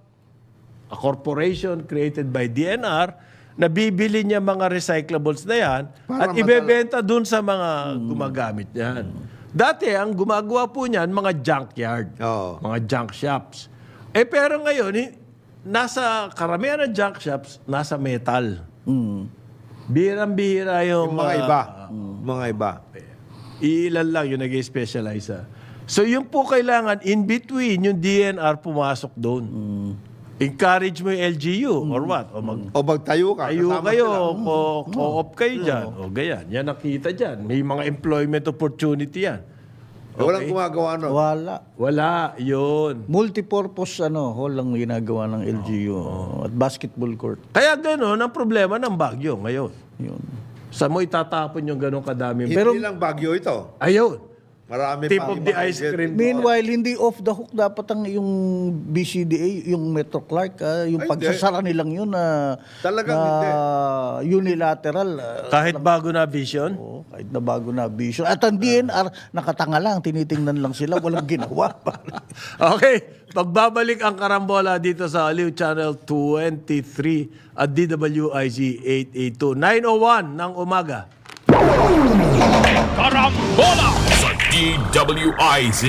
a corporation created by DENR, na bibili niya mga recyclables na yan at ibebenta dun sa mga gumagamit yan. Dati, ang gumagawa po niyan, mga junkyard, mga junk shops. Pero ngayon, nasa karamihan ng junk shops, nasa metal. Bihirang-bihira yung Mga iba. Mga iba. Iilan lang yung nag-specialize. So yung po kailangan, in between, yung DNR pumasok doon. Encourage mo yung LGU or what? O magtayo ka. tayo kasama kayo, sila. co-op kayo dyan. O ganyan, yan nakita dyan. May mga employment opportunity yan. Walang gumagawa Wala, yun. Multipurpose hall lang ginagawa ng LGU at basketball court. Kaya gano'n ang problema ng Baguio ngayon. Yun. Sa mo itatapon yung gano'ng kadami. Hindi lang Baguio ito. Ayun. Marami Tip pa of the ice cream. Meanwhile, hindi off the hook dapat ang yung BCDA, yung Metro Clark, yung Ay, pagsasara nilang yun na Talagang unilateral. Kahit bago na vision. Kahit na bago na vision. At ang DNR, nakatanga lang, tinitingnan lang sila, walang ginawa. Okay, pagbabalik ang karambola dito sa Aliw Channel 23 at DWIZ 882, 9:01 ng umaga. Karambola sa DWIZ.